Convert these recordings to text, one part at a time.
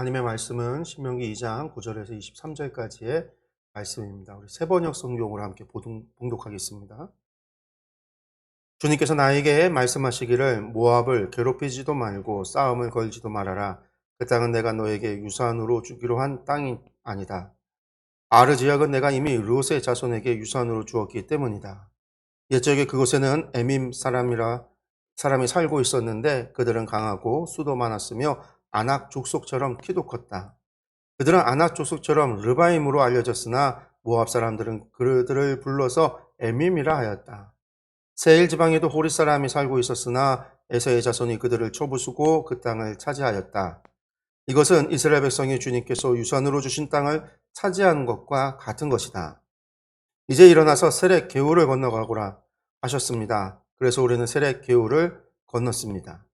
하나님의 말씀은 신명기 2장 9절에서 23절까지의 말씀입니다. 우리 세번역 성경으로 함께 봉독하겠습니다. 주님께서 나에게 말씀하시기를 모압을 괴롭히지도 말고 싸움을 걸지도 말아라. 그 땅은 내가 너에게 유산으로 주기로 한 땅이 아니다. 아르 지역은 내가 이미 롯의 자손에게 유산으로 주었기 때문이다. 옛적에 그곳에는 에밈 사람이 살고 있었는데 그들은 강하고 수도 많았으며 아낙 족속처럼 키도 컸다. 그들은 아낙 족속처럼 르바임으로 알려졌으나 모압 사람들은 그들을 불러서 에밈이라 하였다. 세일 지방에도 호리 사람이 살고 있었으나 에서의 자손이 그들을 쳐부수고 그 땅을 차지하였다. 이것은 이스라엘 백성이 주님께서 유산으로 주신 땅을 차지한 것과 같은 것이다. 이제 일어나서 세렉 게울을 건너가거라 하셨습니다. 그래서 우리는 세렉 게울을 건넜습니다.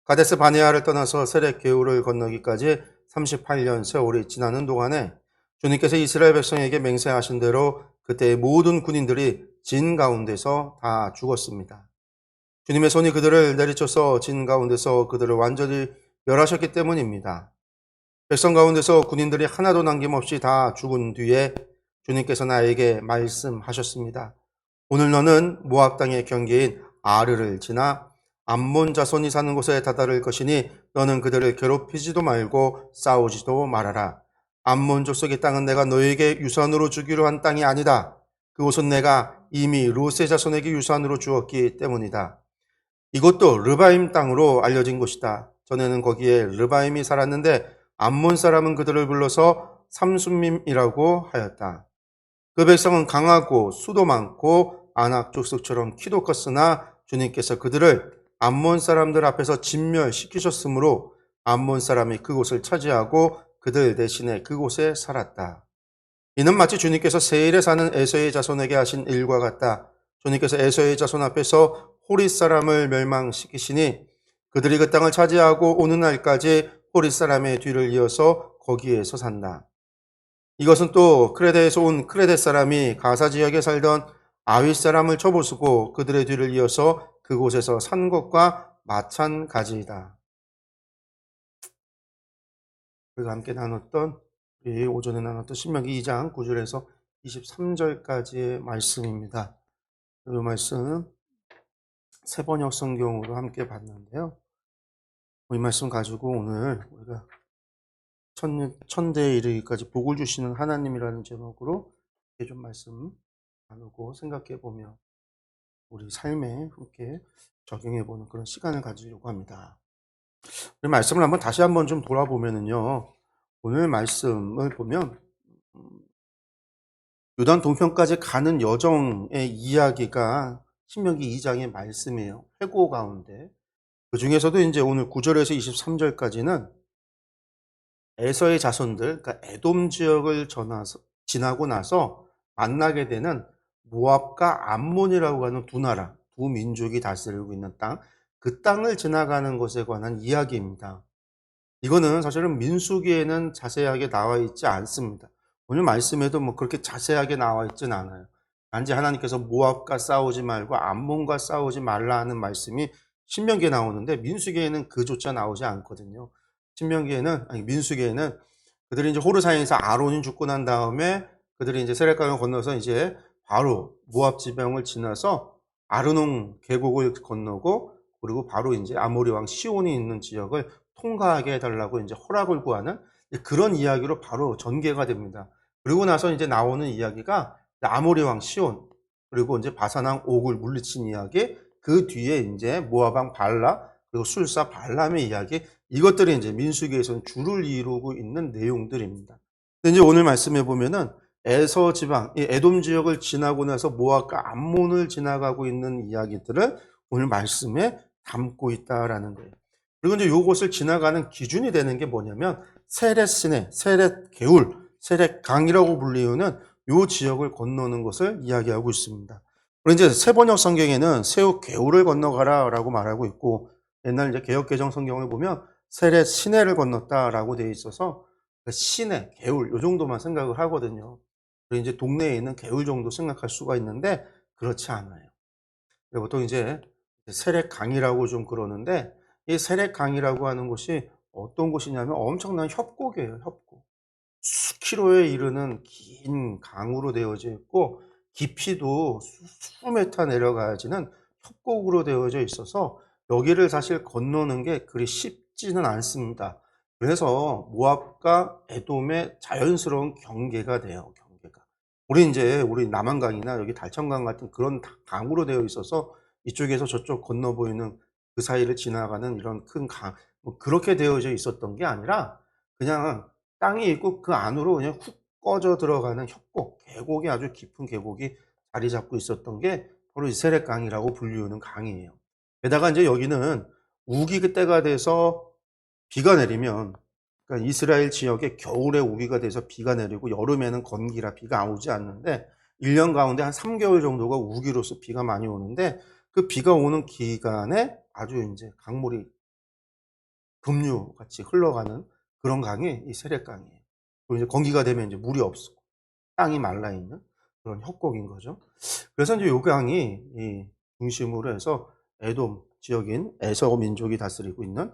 가데스 바네아를 떠나서 세렉 게울을 건너기까지 38년 세월이 지나는 동안에 주님께서 이스라엘 백성에게 맹세하신 대로 그때의 모든 군인들이 진 가운데서 다 죽었습니다. 주님의 손이 그들을 내리쳐서 진 가운데서 그들을 완전히 멸하셨기 때문입니다. 백성 가운데서 군인들이 하나도 남김없이 다 죽은 뒤에 주님께서 나에게 말씀하셨습니다. 오늘 너는 모압 땅의 경계인 아르를 지나 암몬 자손이 사는 곳에 다다를 것이니 너는 그들을 괴롭히지도 말고 싸우지도 말아라. 암몬 족속의 땅은 내가 너에게 유산으로 주기로 한 땅이 아니다. 그곳은 내가 이미 롯의 자손에게 유산으로 주었기 때문이다. 이것도 르바임 땅으로 알려진 곳이다. 전에는 거기에 르바임이 살았는데 암몬 사람은 그들을 불러서 삼순밈이라고 하였다. 그 백성은 강하고 수도 많고 아낙 족속처럼 키도 컸으나 주님께서 그들을 암몬 사람들 앞에서 진멸시키셨으므로 암몬 사람이 그곳을 차지하고 그들 대신에 그곳에 살았다. 이는 마치 주님께서 세일에 사는 에서의 자손에게 하신 일과 같다. 주님께서 에서의 자손 앞에서 호릿 사람을 멸망시키시니 그들이 그 땅을 차지하고 오는 날까지 호릿 사람의 뒤를 이어서 거기에서 산다. 이것은 또 크레데에서 온 크레데 사람이 가사 지역에 살던 아윗 사람을 쳐부수고 그들의 뒤를 이어서 그곳에서 산 것과 마찬가지이다. 우리가 함께 나눴던 우리 오전에 나눴던 신명기 2장 9절에서 23절까지의 말씀입니다. 이 말씀 세번역 성경으로 함께 봤는데요. 이 말씀 가지고 오늘 우리가 천대에 이르기까지 복을 주시는 하나님이라는 제목으로 이렇게 좀 말씀 나누고 생각해 보며 우리 삶에 함께 적용해 보는 그런 시간을 가지려고 합니다. 우리 말씀을 다시 한번 좀 돌아보면은요. 오늘 말씀을 보면 요단 동편까지 가는 여정의 이야기가 신명기 2장의 말씀이에요. 회고 가운데. 그 중에서도 이제 오늘 9절에서 23절까지는 에서의 자손들, 그러니까 에돔 지역을 지나고 나서 만나게 되는 모압과 암몬이라고 하는 두 나라, 두 민족이 다스리고 있는 땅, 그 땅을 지나가는 것에 관한 이야기입니다. 이거는 사실은 민수기에는 자세하게 나와 있지 않습니다. 오늘 말씀에도 그렇게 자세하게 나와 있진 않아요. 단지 하나님께서 모압과 싸우지 말고 암몬과 싸우지 말라 하는 말씀이 신명기에 나오는데 민수기에는 그조차 나오지 않거든요. 민수기에는 그들이 이제 호르사인에서 아론이 죽고 난 다음에 그들이 이제 세렛강을 건너서 이제 바로 모압 지방을 지나서 아르논 계곡을 건너고 그리고 바로 이제 아모리 왕 시온이 있는 지역을 통과하게 해달라고 이제 허락을 구하는 그런 이야기로 바로 전개가 됩니다. 그리고 나서 이제 나오는 이야기가 아모리 왕 시온 그리고 이제 바산 왕 옥을 물리친 이야기, 그 뒤에 이제 모압 왕 발라 그리고 술사 발람의 이야기, 이것들이 이제 민수기에서는 주를 이루고 있는 내용들입니다. 근데 이제 오늘 말씀해 보면은 에서 지방, 이 에돔 지역을 지나고 나서 모압과 암몬을 지나가고 있는 이야기들을 오늘 말씀에 담고 있다라는 거예요. 그리고 이제 이곳을 지나가는 기준이 되는 게 뭐냐면 세렛 시내, 세렛 게울, 세렛 강이라고 불리우는 이 지역을 건너는 것을 이야기하고 있습니다. 그리고 이제 세번역 성경에는 세우 게울을 건너가라라고 말하고 있고, 옛날 이제 개역 개정 성경을 보면 세렛 시내를 건넜다라고 되어 있어서 시내, 게울 이 정도만 생각을 하거든요. 그리고 이제 동네에 있는 게울 정도 생각할 수가 있는데 그렇지 않아요. 보통 이제 세렛 강이라고 좀 그러는데 이 세렛 강이라고 하는 곳이 어떤 곳이냐면 엄청난 협곡이에요, 협곡. 수킬로에 이르는 긴 강으로 되어져 있고 깊이도 수메타 내려가야지는 협곡으로 되어져 있어서 여기를 사실 건너는 게 그리 쉽지는 않습니다. 그래서 모압과 에돔의 자연스러운 경계가 돼요, 경계가. 우리 남한강이나 여기 달천강 같은 그런 강으로 되어 있어서 이쪽에서 저쪽 건너 보이는 그 사이를 지나가는 이런 큰 강, 뭐 그렇게 되어져 있었던 게 아니라 그냥 땅이 있고 그 안으로 그냥 훅 꺼져 들어가는 협곡, 계곡이 아주 깊은 계곡이 자리 잡고 있었던 게 바로 이 세렛강이라고 불리우는 강이에요. 게다가 이제 여기는 우기 때가 돼서 비가 내리면, 그러니까 이스라엘 지역에 겨울에 우기가 돼서 비가 내리고 여름에는 건기라 비가 오지 않는데 1년 가운데 한 3개월 정도가 우기로서 비가 많이 오는데 그 비가 오는 기간에 아주 이제 강물이 급류같이 흘러가는 그런 강이 이 세렛강이에요. 그리고 이제 건기가 되면 이제 물이 없고 땅이 말라 있는 그런 협곡인 거죠. 그래서 이제 요 강이 이 중심으로 해서 에돔 지역인 에서 민족이 다스리고 있는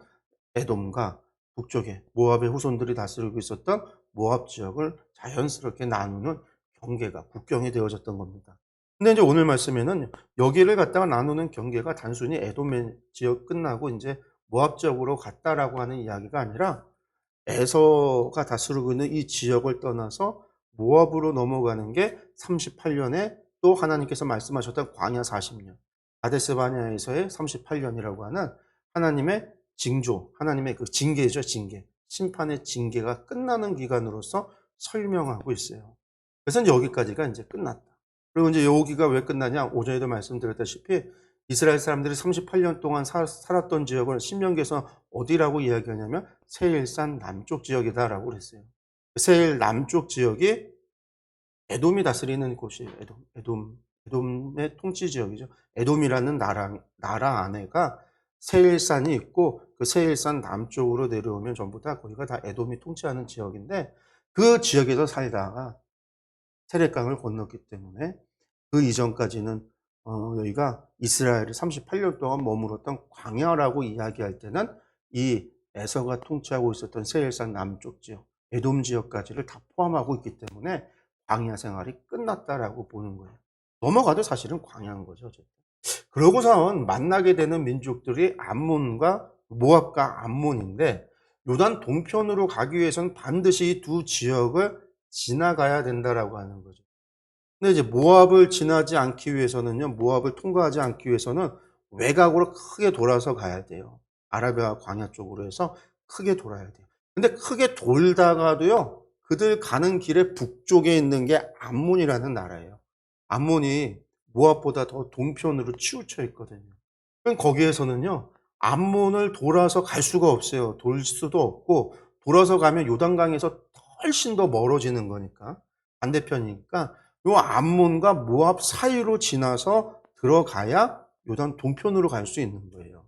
에돔과 북쪽에 모압의 후손들이 다스리고 있었던 모압 지역을 자연스럽게 나누는 경계가 국경이 되어졌던 겁니다. 근데 이제 오늘 말씀에는 여기를 갖다가 나누는 경계가 단순히 에돔의 지역 끝나고 이제 모압 지역으로 갔다라고 하는 이야기가 아니라 에서가 다스리고 있는 이 지역을 떠나서 모압으로 넘어가는 게 38년에 또 하나님께서 말씀하셨던 광야 40년, 가데스 바네아에서의 38년이라고 하는 하나님의 징조, 하나님의 그 징계죠, 징계. 심판의 징계가 끝나는 기간으로서 설명하고 있어요. 그래서 이제 여기까지가 이제 끝났다. 그리고 이제 여기가 왜 끝나냐? 오전에도 말씀드렸다시피 이스라엘 사람들이 38년 동안 살았던 지역을 신명기에서 어디라고 이야기하냐면 세일산 남쪽 지역이다라고 그랬어요. 세일 남쪽 지역이 에돔이 다스리는 곳이에요. 에돔의 통치 지역이죠. 에돔이라는 나라 안에가 세일산이 있고 그 세일산 남쪽으로 내려오면 전부 다 거기가 다 에돔이 통치하는 지역인데 그 지역에서 살다가 세렛강을 건넜기 때문에 그 이전까지는 여기가 이스라엘이 38년 동안 머물렀던 광야라고 이야기할 때는 이 에서가 통치하고 있었던 세일산 남쪽 지역, 에돔 지역까지를 다 포함하고 있기 때문에 광야 생활이 끝났다라고 보는 거예요. 넘어가도 사실은 광야인 거죠. 그러고선 만나게 되는 민족들이 암몬과 모압과 암몬인데 요단 동편으로 가기 위해서는 반드시 이 두 지역을 지나가야 된다라고 하는 거죠. 근데 이제 모압을 지나지 않기 위해서는요, 모압을 통과하지 않기 위해서는 외곽으로 크게 돌아서 가야 돼요. 아라비아 광야 쪽으로 해서 크게 돌아야 돼요. 근데 크게 돌다가도요, 그들 가는 길의 북쪽에 있는 게 암몬이라는 나라예요. 암몬이 모압보다 더 동편으로 치우쳐 있거든요. 그럼 거기에서는요, 암몬을 돌아서 갈 수가 없어요. 돌 수도 없고, 돌아서 가면 요단강에서 훨씬 더 멀어지는 거니까, 반대편이니까, 요 암몬과 모압 사이로 지나서 들어가야 요단 동편으로 갈 수 있는 거예요.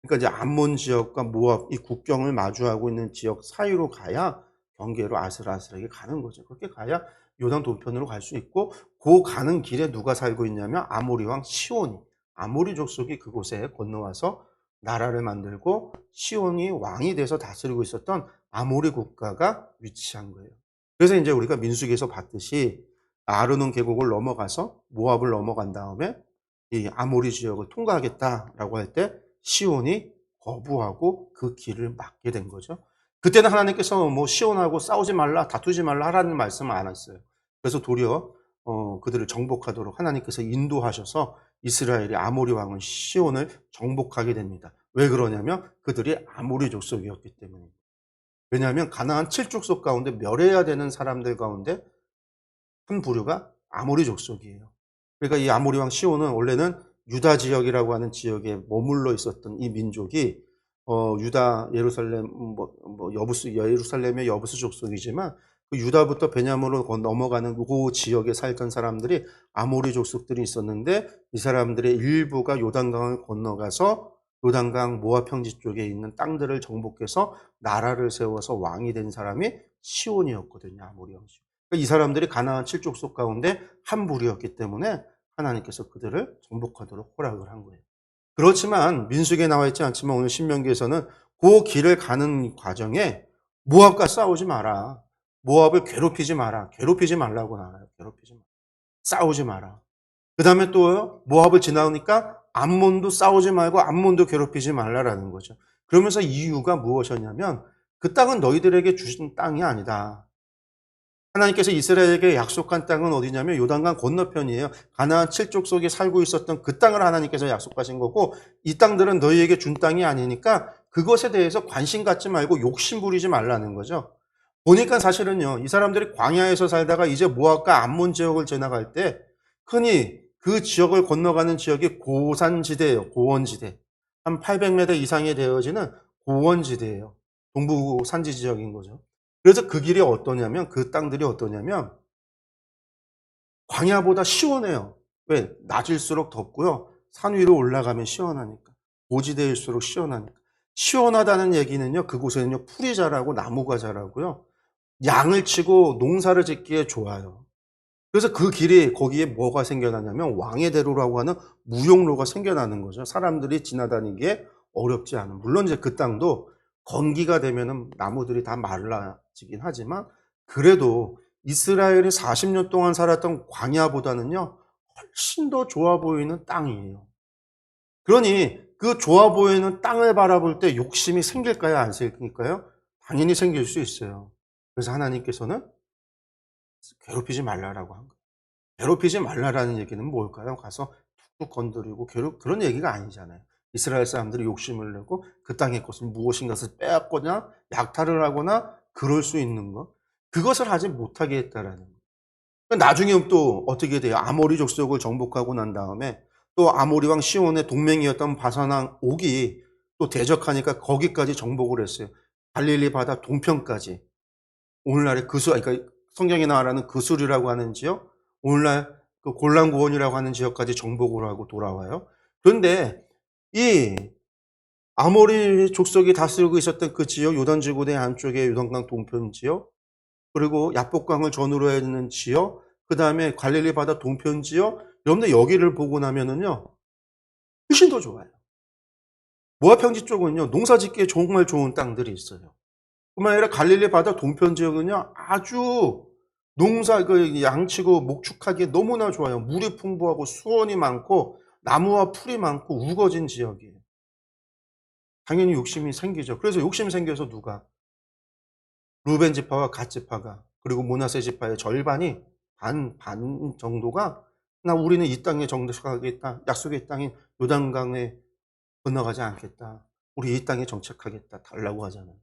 그러니까 이제 암몬 지역과 모압 이 국경을 마주하고 있는 지역 사이로 가야 경계로 아슬아슬하게 가는 거죠. 그렇게 가야 요단 동편으로 갈 수 있고 그 가는 길에 누가 살고 있냐면 아모리 왕 시온이 아모리 족속이 그곳에 건너와서 나라를 만들고 시온이 왕이 돼서 다스리고 있었던 아모리 국가가 위치한 거예요. 그래서 이제 우리가 민수기에서 봤듯이 아르논 계곡을 넘어가서 모압을 넘어간 다음에 이 아모리 지역을 통과하겠다라고 할 때 시온이 거부하고 그 길을 막게 된 거죠. 그때는 하나님께서 뭐 시온하고 싸우지 말라, 다투지 말라 하라는 말씀을 안 했어요. 그래서 도리어 그들을 정복하도록 하나님께서 인도하셔서 이스라엘이 아모리 왕은 시온을 정복하게 됩니다. 왜 그러냐면 그들이 아모리 족속이었기 때문입니다. 왜냐하면 가나안 7족속 가운데 멸해야 되는 사람들 가운데 한 부류가 아모리 족속이에요. 그러니까 이 아모리 왕 시온은 원래는 유다 지역이라고 하는 지역에 머물러 있었던 이 민족이 유다 예루살렘 예루살렘의 여부스 족속이지만 그 유다부터 베냐민으로 넘어가는 그 지역에 살던 사람들이 아모리 족속들이 있었는데 이 사람들의 일부가 요단강을 건너가서 요단강 모압 평지 쪽에 있는 땅들을 정복해서 나라를 세워서 왕이 된 사람이 시온이었거든요. 아모리 왕 시온. 이 사람들이 가나안 7족속 가운데 한 부류였기 때문에 하나님께서 그들을 정복하도록 허락을 한 거예요. 그렇지만 민수기에 나와 있지 않지만 오늘 신명기에서는 그 길을 가는 과정에 모압과 싸우지 마라. 모압을 괴롭히지 마라. 괴롭히지 말라고 나와요. 괴롭히지 마라. 싸우지 마라. 그 다음에 또 모압을 지나오니까 암몬도 싸우지 말고 암몬도 괴롭히지 말라라는 거죠. 그러면서 이유가 무엇이었냐면 그 땅은 너희들에게 주신 땅이 아니다. 하나님께서 이스라엘에게 약속한 땅은 어디냐면 요단강 건너편이에요. 가나안 7족속에 살고 있었던 그 땅을 하나님께서 약속하신 거고 이 땅들은 너희에게 준 땅이 아니니까 그것에 대해서 관심 갖지 말고 욕심 부리지 말라는 거죠. 보니까 사실은요. 이 사람들이 광야에서 살다가 이제 모압과 암몬 지역을 지나갈 때 흔히 그 지역을 건너가는 지역이 고산지대예요. 고원지대. 한 800m 이상이 되어지는 고원지대예요. 동부 산지 지역인 거죠. 그래서 그 길이 어떠냐면 그 땅들이 어떠냐면 광야보다 시원해요. 왜? 낮일수록 덥고요. 산 위로 올라가면 시원하니까. 고지대일수록 시원하니까. 시원하다는 얘기는요. 그곳에는요. 풀이 자라고 나무가 자라고요. 양을 치고 농사를 짓기에 좋아요. 그래서 그 길이 거기에 뭐가 생겨나냐면 왕의 대로라고 하는 무용로가 생겨나는 거죠. 사람들이 지나다니기에 어렵지 않은. 물론 이제 그 땅도 건기가 되면은 나무들이 다 말라지긴 하지만 그래도 이스라엘이 40년 동안 살았던 광야보다는요 훨씬 더 좋아 보이는 땅이에요. 그러니 그 좋아 보이는 땅을 바라볼 때 욕심이 생길까요? 안 생길까요? 당연히 생길 수 있어요. 그래서 하나님께서는 괴롭히지 말라라고 한 거예요. 괴롭히지 말라라는 얘기는 뭘까요? 가서 툭툭 건드리고 그런 얘기가 아니잖아요. 이스라엘 사람들이 욕심을 내고 그 땅의 것을 무엇인가를 빼앗거나 약탈을 하거나 그럴 수 있는 것. 그것을 하지 못하게 했다라는 거예요. 나중에 또 어떻게 돼요? 아모리 족속을 정복하고 난 다음에 또 아모리 왕 시온의 동맹이었던 바산 옥이 또 대적하니까 거기까지 정복을 했어요. 갈릴리 바다 동편까지. 오늘날의 그러니까 성경에 나와라는 그술이라고 하는 지역, 오늘날 그 골란고원이라고 하는 지역까지 정복을 하고 돌아와요. 그런데 이 아모리 족속이 다스리고 있었던 그 지역, 요단지구대 안쪽에 요단강 동편 지역, 그리고 야복강을 전후로 있는 지역, 그 다음에 갈릴리 바다 동편 지역, 여러분들 여기를 보고 나면은요, 훨씬 더 좋아요. 모압 평지 쪽은요, 농사 짓기에 정말 좋은 땅들이 있어요. 뿐만 아니라 갈릴리 바다 동편 지역은요, 아주 농사 양치고 목축하기에 너무나 좋아요. 물이 풍부하고 수온이 많고 나무와 풀이 많고 우거진 지역이에요. 당연히 욕심이 생기죠. 그래서 욕심이 생겨서 누가? 루벤 지파와 갓 지파가 그리고 므낫세 지파의 절반이 반 정도가 우리는 이 땅에 정착하겠다. 약속의 땅인 요단강에 건너가지 않겠다. 우리 이 땅에 정착하겠다. 달라고 하잖아요.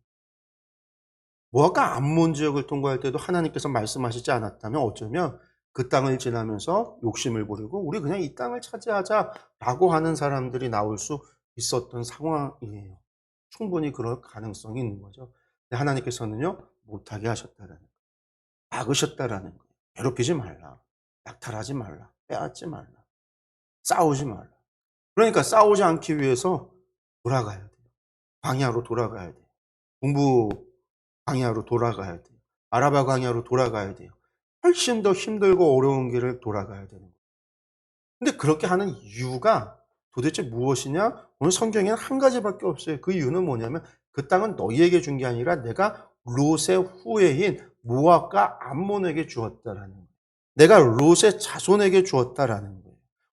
모압과 암몬 지역을 통과할 때도 하나님께서 말씀하시지 않았다면 어쩌면 그 땅을 지나면서 욕심을 부리고 우리 그냥 이 땅을 차지하자라고 하는 사람들이 나올 수 있었던 상황이에요. 충분히 그럴 가능성이 있는 거죠. 근데 하나님께서는요 못하게 하셨다라는 거예요. 막으셨다라는 거예요. 괴롭히지 말라. 약탈하지 말라. 빼앗지 말라. 싸우지 말라. 그러니까 싸우지 않기 위해서 돌아가야 돼요. 광야로 돌아가야 돼요. 동부 광야로 돌아가야 돼요. 아라바 광야로 돌아가야 돼요. 훨씬 더 힘들고 어려운 길을 돌아가야 되는 거예요. 근데 그렇게 하는 이유가 도대체 무엇이냐? 오늘 성경에는 한 가지밖에 없어요. 그 이유는 뭐냐면 그 땅은 너희에게 준 게 아니라 내가 롯의 후예인 모압과 암몬에게 주었다라는 거예요. 내가 롯의 자손에게 주었다라는 거예요.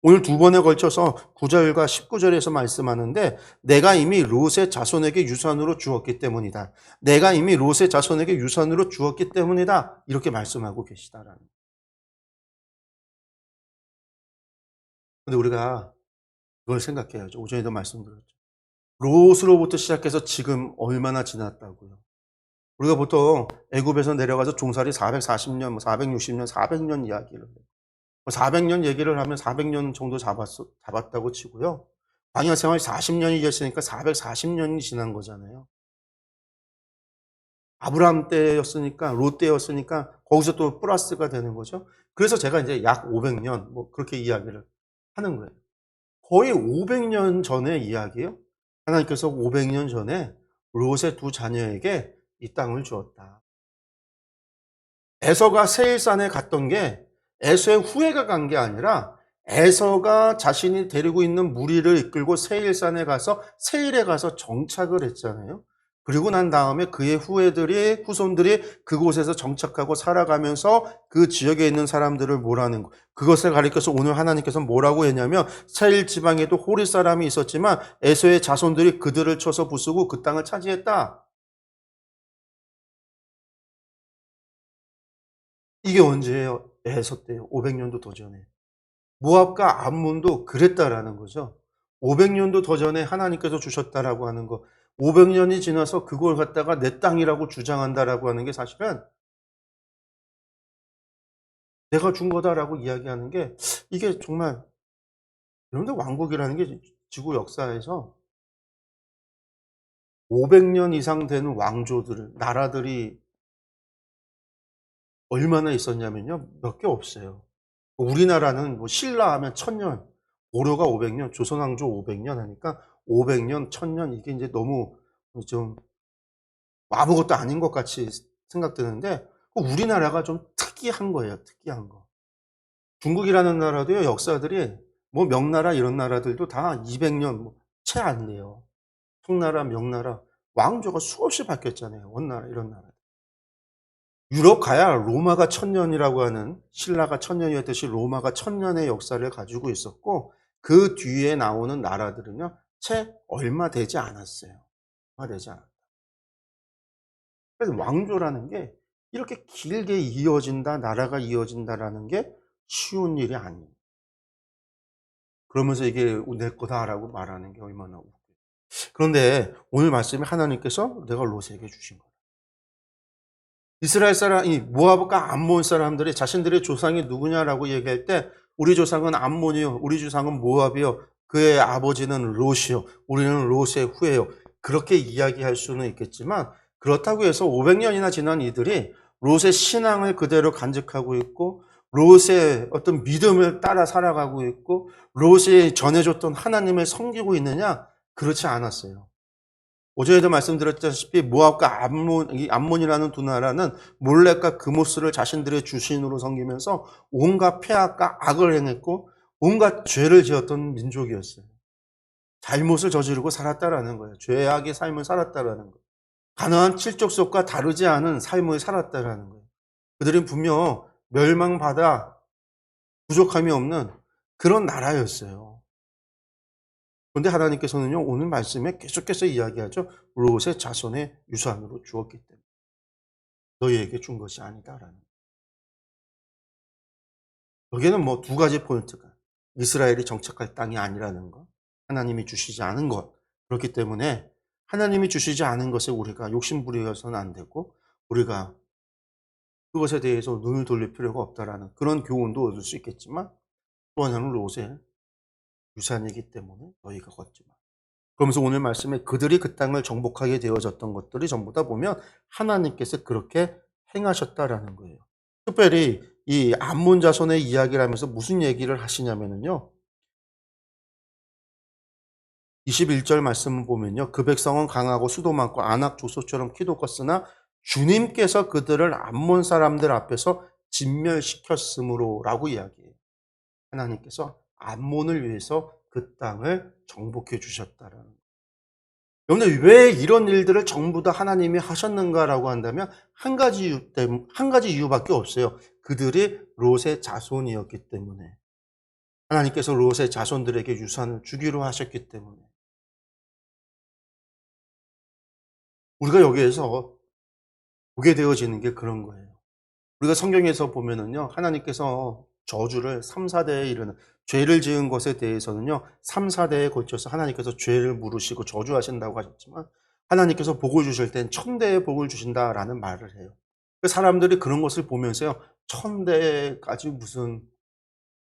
오늘 두 번에 걸쳐서 9절과 19절에서 말씀하는데 내가 이미 롯의 자손에게 유산으로 주었기 때문이다. 내가 이미 롯의 자손에게 유산으로 주었기 때문이다. 이렇게 말씀하고 계시다라는 거예요. 근데 우리가 그걸 생각해야죠. 오전에도 말씀드렸죠. 롯으로부터 시작해서 지금 얼마나 지났다고요. 우리가 보통 애굽에서 내려가서 종살이 440년, 460년, 400년 이야기를 해요. 400년 얘기를 하면 400년 정도 잡았다고 치고요. 광야 생활이 40년이 됐으니까 440년이 지난 거잖아요. 아브라함 때였으니까, 롯 때였으니까 거기서 또 플러스가 되는 거죠. 그래서 제가 이제 약 500년 뭐 그렇게 이야기를 하는 거예요. 거의 500년 전의 이야기예요. 하나님께서 500년 전에 롯의 두 자녀에게 이 땅을 주었다. 에서가 세일산에 갔던 게 에서의 후예가 간 게 아니라 에서가 자신이 데리고 있는 무리를 이끌고 세일산에 가서 세일에 가서 정착을 했잖아요. 그리고 난 다음에 그의 후손들이 그곳에서 정착하고 살아가면서 그 지역에 있는 사람들을 뭐라는 거. 그것을 가리켜서 오늘 하나님께서 뭐라고 했냐면 세일 지방에도 호리 사람이 있었지만 에서의 자손들이 그들을 쳐서 부수고 그 땅을 차지했다. 이게 언제예요? 에서 때요. 500년도 더 전에. 모압과 암몬도 그랬다라는 거죠. 500년도 더 전에 하나님께서 주셨다라고 하는 거. 500년이 지나서 그걸 갖다가 내 땅이라고 주장한다라고 하는 게 사실은 내가 준 거다라고 이야기하는 게 이게 정말 여러분들 왕국이라는 게 지구 역사에서 500년 이상 되는 왕조들, 나라들이 얼마나 있었냐면요. 몇 개 없어요. 우리나라는 뭐 신라 하면 1000년, 고려가 500년, 조선왕조 500년 하니까 500년, 1000년 이게 이제 너무 좀 아무것도 아닌 것 같이 생각되는데 우리나라가 좀 특이한 거예요. 특이한 거. 중국이라는 나라도요. 역사들이 뭐 명나라 이런 나라들도 다 200년 뭐 채 안 돼요. 청나라, 명나라 왕조가 수없이 바뀌었잖아요. 원나라 이런 나라. 유럽 가야 로마가 1000년이라고 하는 신라가 1000년이었듯이 로마가 1000년의 역사를 가지고 있었고 그 뒤에 나오는 나라들은요. 채 얼마 되지 않았어요. 얼마 되지 않았어요. 그래서 왕조라는 게 이렇게 길게 이어진다, 나라가 이어진다라는 게 쉬운 일이 아니에요. 그러면서 이게 내 거다라고 말하는 게 얼마나 웃겨요. 그런데 오늘 말씀에 하나님께서 내가 롯에게 주신 거예요. 이스라엘 사람, 이 모압과 암몬 사람들이 자신들의 조상이 누구냐라고 얘기할 때 우리 조상은 암몬이요, 우리 조상은 모압이요, 그의 아버지는 롯이요, 우리는 롯의 후예요. 그렇게 이야기할 수는 있겠지만 그렇다고 해서 500년이나 지난 이들이 롯의 신앙을 그대로 간직하고 있고 롯의 어떤 믿음을 따라 살아가고 있고 롯이 전해줬던 하나님을 섬기고 있느냐? 그렇지 않았어요. 어제도 말씀드렸다시피 모압과 이 암몬이라는 두 나라는 몰렉과 그모스를 자신들의 주신으로 섬기면서 온갖 폐악과 악을 행했고 온갖 죄를 지었던 민족이었어요. 잘못을 저지르고 살았다라는 거예요. 죄악의 삶을 살았다라는 거예요. 가나안 칠족속과 다르지 않은 삶을 살았다라는 거예요. 그들은 분명 멸망받아 부족함이 없는 그런 나라였어요. 그런데 하나님께서는요, 오늘 말씀에 계속해서 이야기하죠. 롯의 자손의 유산으로 주었기 때문에 너희에게 준 것이 아니다라는. 여기에는 뭐 두 가지 포인트가 이스라엘이 정착할 땅이 아니라는 것, 하나님이 주시지 않은 것. 그렇기 때문에 하나님이 주시지 않은 것에 우리가 욕심부려서는 안 되고 우리가 그것에 대해서 눈을 돌릴 필요가 없다라는 그런 교훈도 얻을 수 있겠지만 또 하나는 롯의 유산이기 때문에 너희가 걷지 마. 그러면서 오늘 말씀에 그들이 그 땅을 정복하게 되어졌던 것들이 전부 다 보면 하나님께서 그렇게 행하셨다라는 거예요. 특별히 이 암몬 자손의 이야기를 하면서 무슨 얘기를 하시냐면요. 21절 말씀을 보면요. 그 백성은 강하고 수도 많고 안악 조소처럼 키도 컸으나 주님께서 그들을 암몬 사람들 앞에서 진멸시켰으므로라고 이야기해요. 하나님께서 암몬을 위해서 그 땅을 정복해 주셨다라는 거예요. 여러분들 왜 이런 일들을 전부 다 하나님이 하셨는가라고 한다면 한 가지 이유밖에 없어요. 그들이 롯의 자손이었기 때문에. 하나님께서 롯의 자손들에게 유산을 주기로 하셨기 때문에. 우리가 여기에서 보게 되어지는 게 그런 거예요. 우리가 성경에서 보면은요, 하나님께서 저주를 3, 4대에 이르는 죄를 지은 것에 대해서는요, 3, 4대에 걸쳐서 하나님께서 죄를 물으시고 저주하신다고 하셨지만 하나님께서 복을 주실 땐 1000대의 복을 주신다라는 말을 해요. 그 사람들이 그런 것을 보면서요, 1000대까지 무슨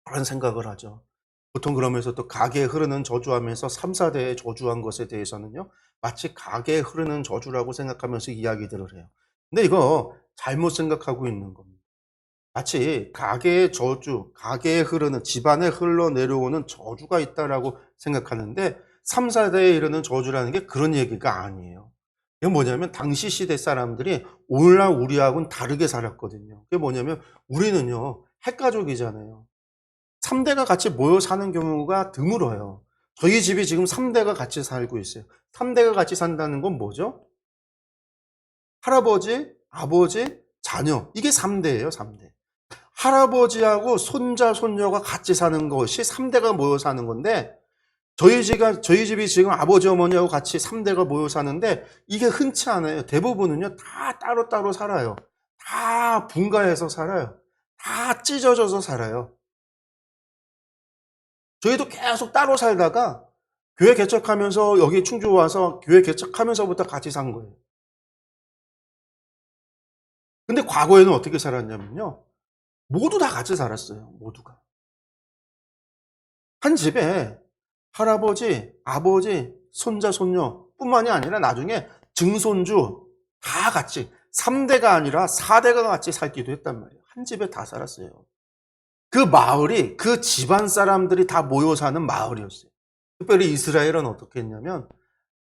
그런 생각을 하죠. 보통 그러면서 또 가게에 흐르는 저주하면서 3, 4대에 저주한 것에 대해서는요, 마치 가게에 흐르는 저주라고 생각하면서 이야기들을 해요. 근데 이거 잘못 생각하고 있는 겁니다. 마치 가게의 저주, 가게에 흐르는 집안에 흘러내려오는 저주가 있다라고 생각하는데 3, 4대에 이르는 저주라는 게 그런 얘기가 아니에요. 이게 뭐냐면 당시 시대 사람들이 오늘날 우리하고는 다르게 살았거든요. 그게 뭐냐면 우리는요, 핵가족이잖아요. 3대가 같이 모여 사는 경우가 드물어요. 저희 집이 지금 3대가 같이 살고 있어요. 3대가 같이 산다는 건 뭐죠? 할아버지, 아버지, 자녀. 이게 3대예요, 3대. 할아버지하고 손자, 손녀가 같이 사는 것이 3대가 모여 사는 건데, 저희 집이 지금 아버지, 어머니하고 같이 3대가 모여 사는데, 이게 흔치 않아요. 대부분은요, 다 따로따로 살아요. 다 분가해서 살아요. 다 찢어져서 살아요. 저희도 계속 따로 살다가, 교회 개척하면서 여기 충주 와서 교회 개척하면서부터 같이 산 거예요. 근데 과거에는 어떻게 살았냐면요. 모두 다 같이 살았어요. 모두가. 한 집에 할아버지, 아버지, 손자, 손녀 뿐만이 아니라 나중에 증손주 다 같이 3대가 아니라 4대가 같이 살기도 했단 말이에요. 한 집에 다 살았어요. 그 마을이 그 집안 사람들이 다 모여 사는 마을이었어요. 특별히 이스라엘은 어떻게 했냐면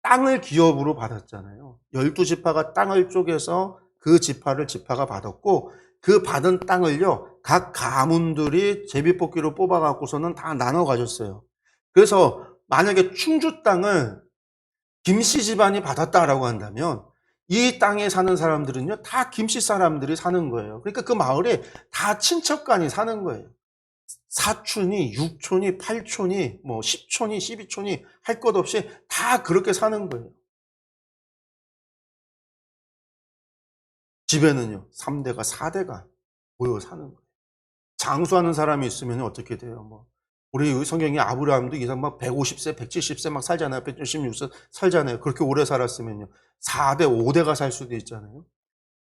땅을 기업으로 받았잖아요. 12지파가 땅을 쪼개서 그 지파가 받았고 그 받은 땅을요. 각 가문들이 제비뽑기로 뽑아갖고서는 다 나눠 가졌어요. 그래서 만약에 충주 땅을 김씨 집안이 받았다라고 한다면 이 땅에 사는 사람들은요. 다 김씨 사람들이 사는 거예요. 그러니까 그 마을에 다 친척간이 사는 거예요. 사촌이, 육촌이, 팔촌이, 뭐 10촌이, 12촌이 할 것 없이 다 그렇게 사는 거예요. 집에는요. 3대가 4대가 모여 사는 거예요. 장수하는 사람이 있으면 어떻게 돼요? 뭐 우리 성경에 아브라함도 이상 막 150세, 170세 막 살잖아요. 176세 살잖아요. 그렇게 오래 살았으면요. 4대, 5대가 살 수도 있잖아요.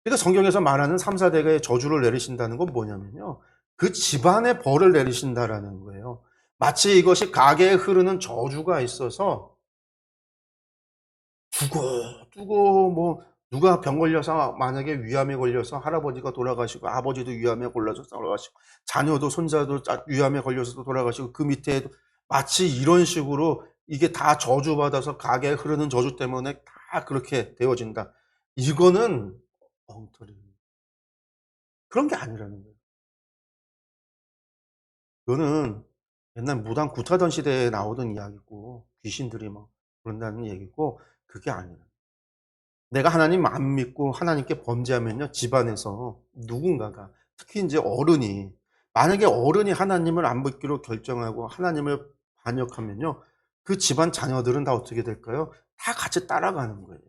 그러니까 성경에서 말하는 3, 4대의 저주를 내리신다는 건 뭐냐면요. 그 집안에 벌을 내리신다라는 거예요. 마치 이것이 가게에 흐르는 저주가 있어서 두고 뭐 누가 병 걸려서 만약에 위암에 걸려서 할아버지가 돌아가시고 아버지도 위암에 걸려서 돌아가시고 자녀도 손자도 위암에 걸려서 돌아가시고 그 밑에 마치 이런 식으로 이게 다 저주받아서 가게에 흐르는 저주 때문에 다 그렇게 되어진다. 이거는 엉터리. 그런 게 아니라는 거예요. 이거는 옛날 무당 굿하던 시대에 나오던 이야기고 귀신들이 막 그런다는 얘기고 그게 아니에요. 내가 하나님 안 믿고 하나님께 범죄하면요, 집안에서 누군가가, 특히 이제 어른이, 만약에 어른이 하나님을 안 믿기로 결정하고 하나님을 반역하면요, 그 집안 자녀들은 다 어떻게 될까요? 다 같이 따라가는 거예요.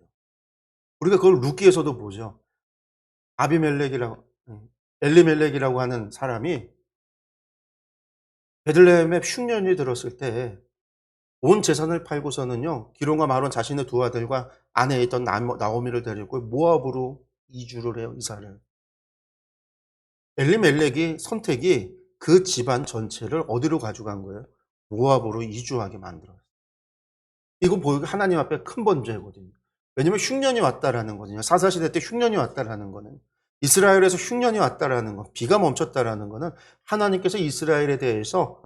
우리가 그걸 루키에서도 보죠. 아비멜렉이라고, 엘리멜렉이라고 하는 사람이 베들레헴에 흉년이 들었을 때 온 재산을 팔고서는요, 기론과 마론 자신의 두 아들과 아내에 있던 나오미를 데리고 모압으로 이주를 해요, 이사를. 엘리멜렉이 선택이 그 집안 전체를 어디로 가져간 거예요? 모압으로 이주하게 만들어요. 이거 보이고 하나님 앞에 큰 범죄거든요. 왜냐면 흉년이 왔다라는 거거든요. 사사시대 때 흉년이 왔다라는 거는 이스라엘에서 흉년이 왔다라는 거, 비가 멈췄다라는 거는 하나님께서 이스라엘에 대해서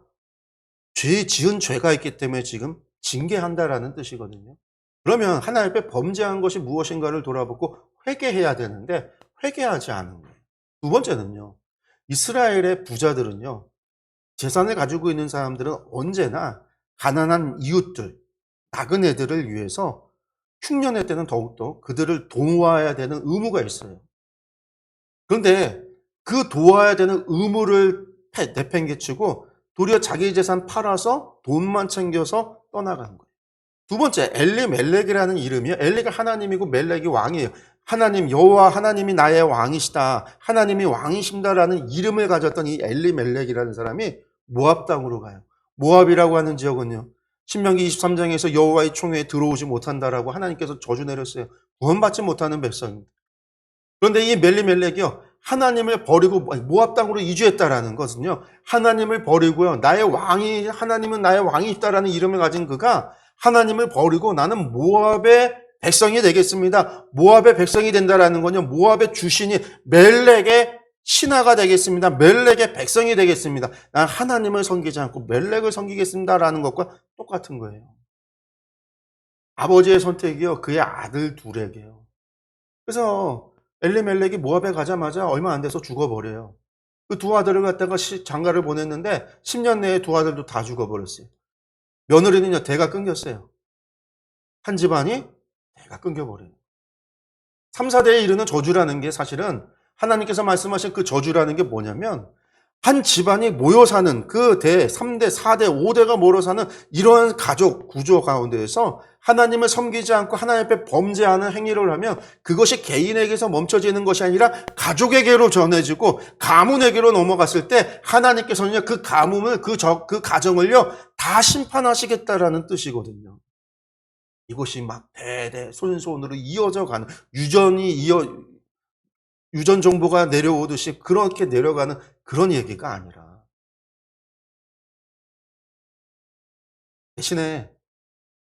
지은 죄가 있기 때문에 지금 징계한다라는 뜻이거든요. 그러면 하나님 앞에 범죄한 것이 무엇인가를 돌아보고 회개해야 되는데 회개하지 않은 거예요. 두 번째는요. 이스라엘의 부자들은요. 재산을 가지고 있는 사람들은 언제나 가난한 이웃들, 나그네들을 위해서 흉년의 때는 더욱더 그들을 도와야 되는 의무가 있어요. 그런데 그 도와야 되는 의무를 내팽개치고 도리어 자기 재산 팔아서 돈만 챙겨서 떠나간 거예요. 두 번째, 엘리멜렉이라는 이름이요. 엘리가 하나님이고 멜렉이 왕이에요. 하나님, 여호와 하나님이 나의 왕이시다. 하나님이 왕이십니다라는 이름을 가졌던 이 엘리멜렉이라는 사람이 모압 땅으로 가요. 모압이라고 하는 지역은요. 신명기 23장에서 여호와의 총회에 들어오지 못한다라고 하나님께서 저주 내렸어요. 구원받지 못하는 백성입니다. 그런데 이 멜리멜렉이요. 하나님을 버리고 모압 땅으로 이주했다라는 것은요. 하나님을 버리고요. 하나님은 나의 왕이 있다라는 이름을 가진 그가 하나님을 버리고 나는 모압의 백성이 되겠습니다. 모압의 백성이 된다라는 건요. 모압의 주신이 멜렉의 신하가 되겠습니다. 멜렉의 백성이 되겠습니다. 난 하나님을 섬기지 않고 멜렉을 섬기겠습니다라는 것과 똑같은 거예요. 아버지의 선택이요. 그의 아들 둘에게요. 그래서 엘리멜렉이 모압에 가자마자 얼마 안 돼서 죽어버려요. 그 두 아들을 갖다가 장가를 보냈는데 10년 내에 두 아들도 다 죽어버렸어요. 며느리는요, 대가 끊겼어요. 한 집안이 대가 끊겨버려요. 3, 4대에 이르는 저주라는 게 사실은 하나님께서 말씀하신 그 저주라는 게 뭐냐면 한 집안이 모여 사는 그 3대, 4대, 5대가 모여 사는 이러한 가족 구조 가운데에서 하나님을 섬기지 않고 하나님 앞에 범죄하는 행위를 하면 그것이 개인에게서 멈춰지는 것이 아니라 가족에게로 전해지고 가문에게로 넘어갔을 때 하나님께서는 그 가문을 그 가정을요 다 심판하시겠다라는 뜻이거든요. 이것이 막 대대 손손으로 이어져 가는 유전 정보가 내려오듯이 그렇게 내려가는 그런 얘기가 아니라 대신에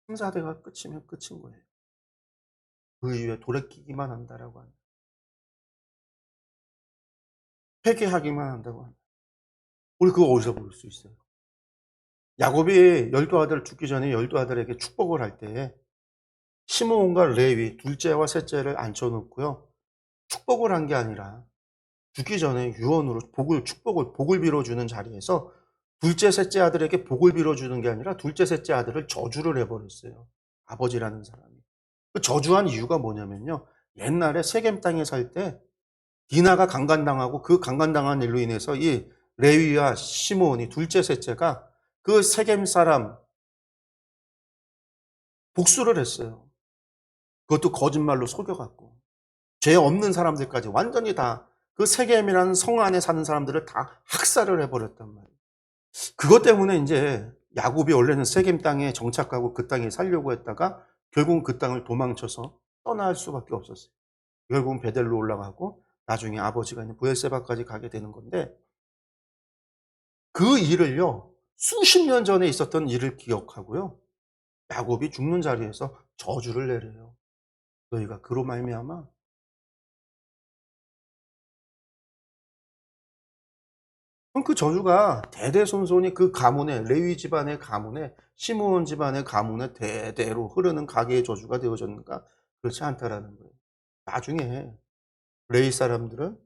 3, 4대가 끝이면 끝인 거예요. 그 이후에 돌이키기만 한다라고 합니다. 회개하기만 한다고 합니다. 우리 그거 어디서 볼 수 있어요? 야곱이 12아들 죽기 전에 12아들에게 축복을 할 때 시므온과 레위 둘째와 셋째를 앉혀놓고요. 축복을 한 게 아니라 죽기 전에 유언으로 복을 빌어주는 자리에서 둘째, 셋째 아들에게 복을 빌어주는 게 아니라 둘째, 셋째 아들을 저주를 해버렸어요. 아버지라는 사람이. 그 저주한 이유가 뭐냐면요. 옛날에 세겜 땅에 살 때 디나가 강간당하고 그 강간당한 일로 인해서 이 레위와 시므온이 둘째, 셋째가 그 세겜 사람 복수를 했어요. 그것도 거짓말로 속여갖고. 죄 없는 사람들까지 완전히 다 그 세겜이라는 성 안에 사는 사람들을 다 학살을 해버렸단 말이에요. 그것 때문에 이제 야곱이 원래는 세겜 땅에 정착하고 그 땅에 살려고 했다가 결국은 그 땅을 도망쳐서 떠날 수밖에 없었어요. 결국은 베델로 올라가고 나중에 아버지가 있는 브엘세바까지 가게 되는 건데 그 일을요 수십 년 전에 있었던 일을 기억하고요 야곱이 죽는 자리에서 저주를 내려요. 너희가 그로 말미암아 그럼 그 저주가 대대손손이 그 가문의 레위 집안의 가문에 시므온 집안의 가문에 대대로 흐르는 가계의 저주가 되어졌는가? 그렇지 않다라는 거예요. 나중에 레위 사람들은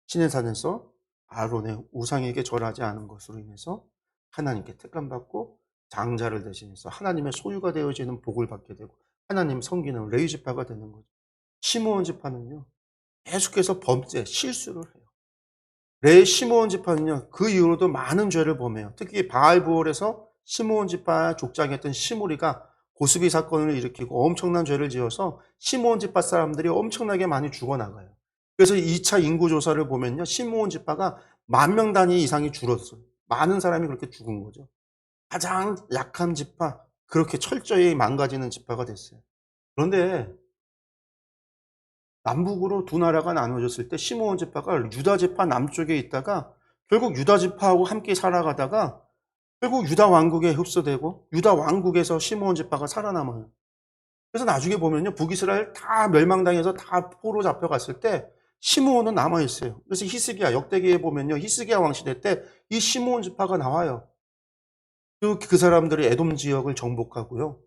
시내산에서 아론의 우상에게 절하지 않은 것으로 인해서 하나님께 택함받고 장자를 대신해서 하나님의 소유가 되어지는 복을 받게 되고 하나님 섬기는 레위 지파가 되는 거죠. 시므온 지파는요 계속해서 범죄, 실수를 해요. 시므온 지파는요 그 이후로도 많은 죄를 범해요. 특히 바알부올에서 시므온 지파 족장이었던 시므리가 고스비 사건을 일으키고 엄청난 죄를 지어서 시므온 지파 사람들이 엄청나게 많이 죽어나가요. 그래서 2차 인구조사를 보면요 시므온 지파가 10,000명 단위 이상이 줄었어요. 많은 사람이 그렇게 죽은 거죠. 가장 약한 지파, 그렇게 철저히 망가지는 지파가 됐어요. 그런데 남북으로 두 나라가 나눠졌을 때 시므온 지파가 유다 지파 남쪽에 있다가 결국 유다 지파하고 함께 살아가다가 결국 유다 왕국에 흡수되고 유다 왕국에서 시므온 지파가 살아남아요. 그래서 나중에 보면요 북이스라엘 다 멸망당해서 다 포로 잡혀갔을 때 시므온은 남아있어요. 그래서 히스기야 역대기에 보면요 히스기야 왕 시대 때 이 시므온 지파가 나와요. 그 사람들이 에돔 지역을 정복하고요.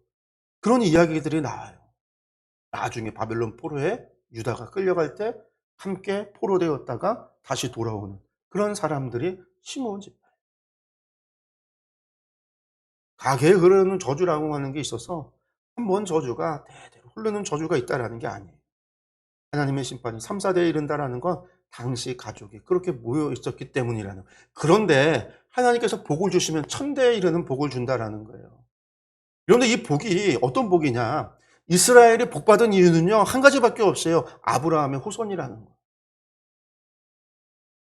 그런 이야기들이 나와요. 나중에 바벨론 포로에 유다가 끌려갈 때 함께 포로되었다가 다시 돌아오는 그런 사람들이 시므온 지파. 가계에 흐르는 저주라고 하는 게 있어서 한 번 저주가 대대로 흐르는 저주가 있다라는 게 아니에요. 하나님의 심판이 3, 4대에 이른다라는 건 당시 가족이 그렇게 모여 있었기 때문이라는. 그런데 하나님께서 복을 주시면 1000대에 이르는 복을 준다라는 거예요. 그런데 이 복이 어떤 복이냐? 이스라엘이 복받은 이유는요 한 가지밖에 없어요. 아브라함의 후손이라는 거예요.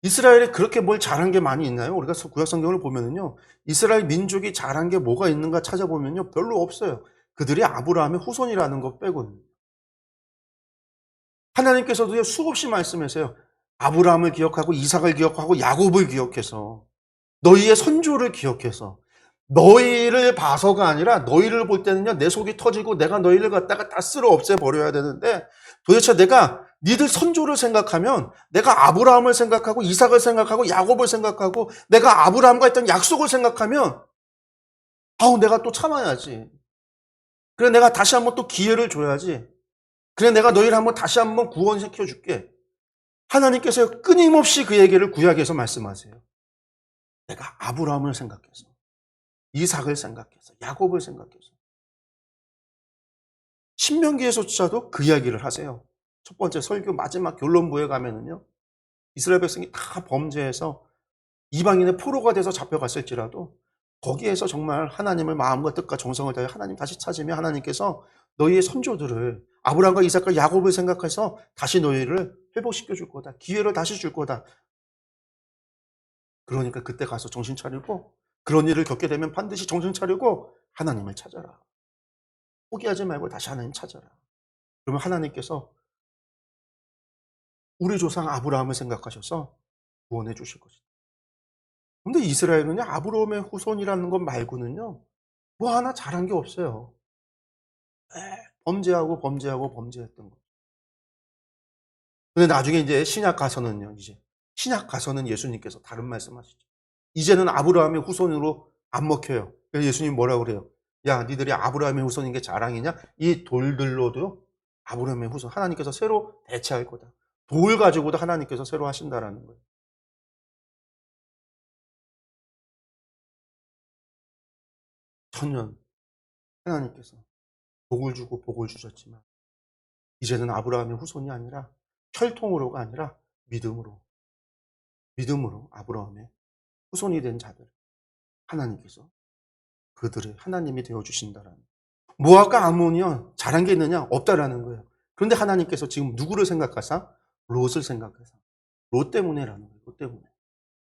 이스라엘이 그렇게 뭘 잘한 게 많이 있나요? 우리가 구약 성경을 보면은요 이스라엘 민족이 잘한 게 뭐가 있는가 찾아보면요 별로 없어요. 그들이 아브라함의 후손이라는 것 빼고는. 하나님께서도요 수없이 말씀하세요. 아브라함을 기억하고 이삭을 기억하고 야곱을 기억해서 너희의 선조를 기억해서 너희를 봐서가 아니라 너희를 볼 때는요 내 속이 터지고 내가 너희를 갖다가 다 쓸어 없애버려야 되는데 도대체 내가 니들 선조를 생각하면 내가 아브라함을 생각하고 이삭을 생각하고 야곱을 생각하고 내가 아브라함과 했던 약속을 생각하면 내가 또 참아야지. 그래 내가 다시 한번 또 기회를 줘야지. 그래 내가 너희를 한번 다시 한번 구원시켜 줄게. 하나님께서 끊임없이 그 얘기를 구약에서 말씀하세요. 내가 아브라함을 생각해서 이삭을 생각해서 야곱을 생각해서 신명기에서조차도 그 이야기를 하세요. 첫 번째 설교 마지막 결론부에 가면은요. 이스라엘 백성이 다 범죄해서 이방인의 포로가 돼서 잡혀갔을지라도 거기에서 정말 하나님을 마음과 뜻과 정성을 다해 하나님 다시 찾으며 하나님께서 너희의 선조들을 아브라함과 이삭과 야곱을 생각해서 다시 너희를 회복시켜 줄 거다. 기회를 다시 줄 거다. 그러니까 그때 가서 정신 차리고 그런 일을 겪게 되면 반드시 정신 차리고 하나님을 찾아라. 포기하지 말고 다시 하나님 찾아라. 그러면 하나님께서 우리 조상 아브라함을 생각하셔서 구원해 주실 것이다. 근데 이스라엘은요, 아브라함의 후손이라는 것 말고는요, 뭐 하나 잘한 게 없어요. 범죄하고 범죄하고 범죄했던 거. 근데 나중에 이제 신약 가서는요, 신약 가서는 예수님께서 다른 말씀하시죠. 이제는 아브라함의 후손으로 안 먹혀요. 그래서 예수님 뭐라고 그래요? 야, 니들이 아브라함의 후손인 게 자랑이냐? 이 돌들로도 아브라함의 후손, 하나님께서 새로 대체할 거다. 돌 가지고도 하나님께서 새로 하신다라는 거예요. 천년 하나님께서 복을 주고 복을 주셨지만 이제는 아브라함의 후손이 아니라 혈통으로가 아니라 믿음으로 아브라함의 후손이 된 자들 하나님께서 그들의 하나님이 되어 주신다라는 모압과 아몬이요 잘한 게 있느냐 없다라는 거예요. 그런데 하나님께서 지금 누구를 생각하사 롯을 생각하사 롯 때문에라는 거예요.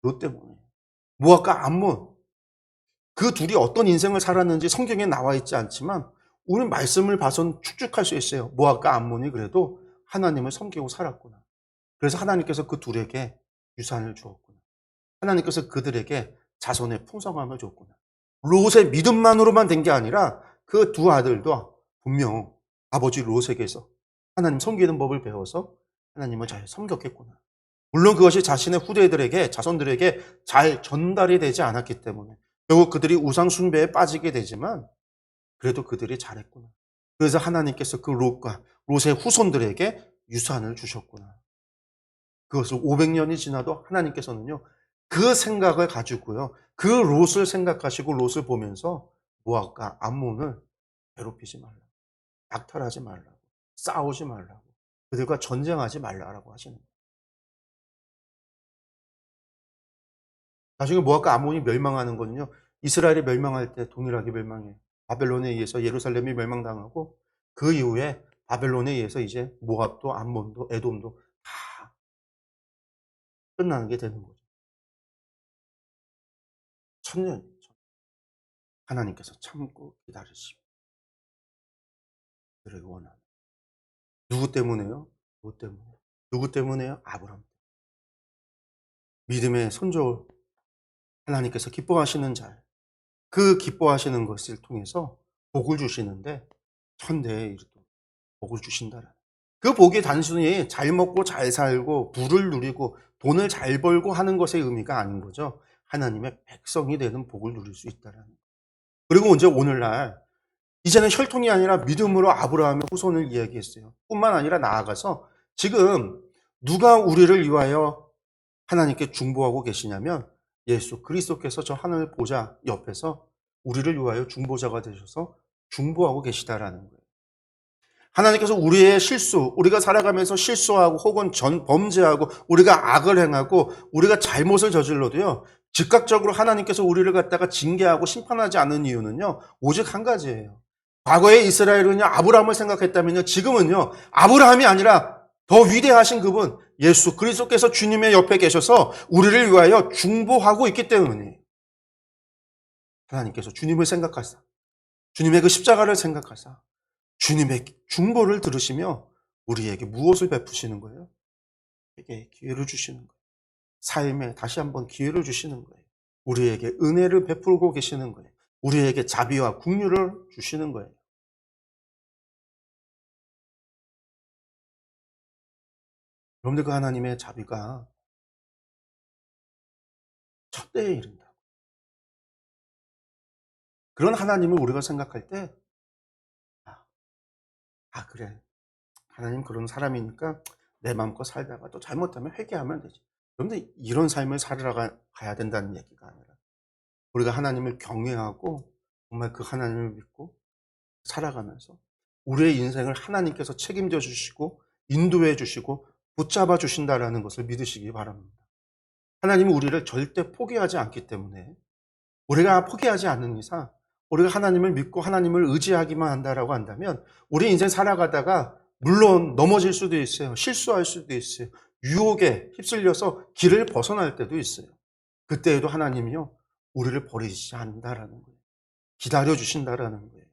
롯 때문에 모압과 아몬 그 둘이 어떤 인생을 살았는지 성경에 나와 있지 않지만 우리 말씀을 봐선 축축할 수 있어요. 모압과 암몬이 그래도 하나님을 섬기고 살았구나. 그래서 하나님께서 그 둘에게 유산을 주었구나. 하나님께서 그들에게 자손의 풍성함을 줬구나. 롯의 믿음만으로만 된 게 아니라 그 두 아들도 분명 아버지 롯에게서 하나님 섬기는 법을 배워서 하나님을 잘 섬겼겠구나. 물론 그것이 자신의 후대들에게, 자손들에게 잘 전달이 되지 않았기 때문에 결국 그들이 우상 숭배에 빠지게 되지만 그래도 그들이 잘했구나. 그래서 하나님께서 그 롯의 후손들에게 유산을 주셨구나. 그것을 500년이 지나도 하나님께서는요. 그 생각을 가지고요. 그 롯을 생각하시고 롯을 보면서 모압과 암몬을 괴롭히지 말라고, 약탈하지 말라고, 싸우지 말라고, 그들과 전쟁하지 말라고 하시는 거예요. 나중에 모압과 암몬이 멸망하는 거는요. 이스라엘이 멸망할 때 동일하게 멸망해요. 바벨론에 의해서 예루살렘이 멸망당하고 그 이후에 바벨론에 의해서 이제 모압도 암몬도 에돔도 다 끝나는 게 되는 거죠. 천년이죠. 하나님께서 참고 기다리시고 그들에게 원하는 누구 때문에요? 뭐 때문에? 누구 때문에요? 아브라함. 믿음의 손조 하나님께서 기뻐하시는 자, 그 기뻐하시는 것을 통해서 복을 주시는데 천대에 이르도 복을 주신다라는. 그 복이 단순히 잘 먹고 잘 살고 부를 누리고 돈을 잘 벌고 하는 것의 의미가 아닌 거죠. 하나님의 백성이 되는 복을 누릴 수 있다라는. 그리고 이제 오늘날 이제는 혈통이 아니라 믿음으로 아브라함의 후손을 이야기했어요. 뿐만 아니라 나아가서 지금 누가 우리를 위하여 하나님께 중보하고 계시냐면 예수 그리스도께서 저 하늘 보좌 옆에서 우리를 위하여 중보자가 되셔서 중보하고 계시다라는 거예요. 하나님께서 우리의 실수, 우리가 살아가면서 실수하고 혹은 범죄하고 우리가 악을 행하고 우리가 잘못을 저질러도요. 즉각적으로 하나님께서 우리를 갖다가 징계하고 심판하지 않는 이유는요. 오직 한 가지예요. 과거에 이스라엘은요. 아브라함을 생각했다면요. 지금은요. 아브라함이 아니라 더 위대하신 그분 예수 그리스도께서 주님의 옆에 계셔서 우리를 위하여 중보하고 있기 때문에 하나님께서 주님을 생각하사 주님의 그 십자가를 생각하사 주님의 중보를 들으시며 우리에게 무엇을 베푸시는 거예요? 우리에게 기회를 주시는 거예요. 삶에 다시 한번 기회를 주시는 거예요. 우리에게 은혜를 베풀고 계시는 거예요. 우리에게 자비와 긍휼을 주시는 거예요. 여러분들 그 하나님의 자비가 첫 때에 이른다. 그런 하나님을 우리가 생각할 때 아, 그래. 하나님 그런 사람이니까 내 마음껏 살다가 또 잘못하면 회개하면 되지. 그런데 이런 삶을 가야 된다는 얘기가 아니라 우리가 하나님을 경외하고 정말 그 하나님을 믿고 살아가면서 우리의 인생을 하나님께서 책임져 주시고 인도해 주시고 붙잡아 주신다라는 것을 믿으시기 바랍니다. 하나님은 우리를 절대 포기하지 않기 때문에 우리가 포기하지 않는 이상 우리가 하나님을 믿고 하나님을 의지하기만 한다라고 한다면 우리 인생 살아가다가 물론 넘어질 수도 있어요. 실수할 수도 있어요. 유혹에 휩쓸려서 길을 벗어날 때도 있어요. 그때에도 하나님이요 우리를 버리지 않는다라는 거예요. 기다려 주신다라는 거예요.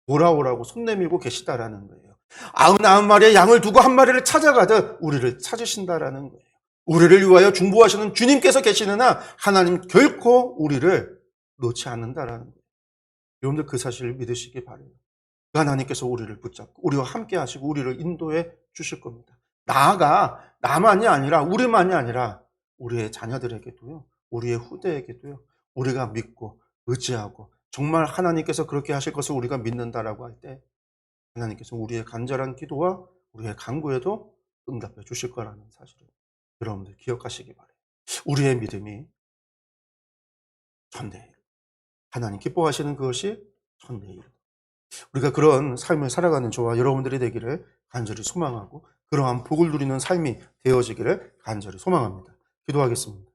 돌아오라고 손 내밀고 계시다라는 거예요. 99마리의 양을 두고 한 마리를 찾아가듯 우리를 찾으신다라는 거예요. 우리를 위하여 중보하시는 주님께서 계시느나 하나님 결코 우리를 놓지 않는다라는 거예요. 여러분들 그 사실을 믿으시기 바라요. 그 하나님께서 우리를 붙잡고 우리와 함께 하시고 우리를 인도해 주실 겁니다. 나아가 나만이 아니라 우리만이 아니라 우리의 자녀들에게도요. 우리의 후대에게도요. 우리가 믿고 의지하고 정말 하나님께서 그렇게 하실 것을 우리가 믿는다라고 할 때 하나님께서 우리의 간절한 기도와 우리의 간구에도 응답해 주실 거라는 사실을 여러분들 기억하시기 바라요. 우리의 믿음이 천대에 이르 하나님 기뻐하시는 그것이 천대에 이르 우리가 그런 삶을 살아가는 저와 여러분들이 되기를 간절히 소망하고 그러한 복을 누리는 삶이 되어지기를 간절히 소망합니다. 기도하겠습니다.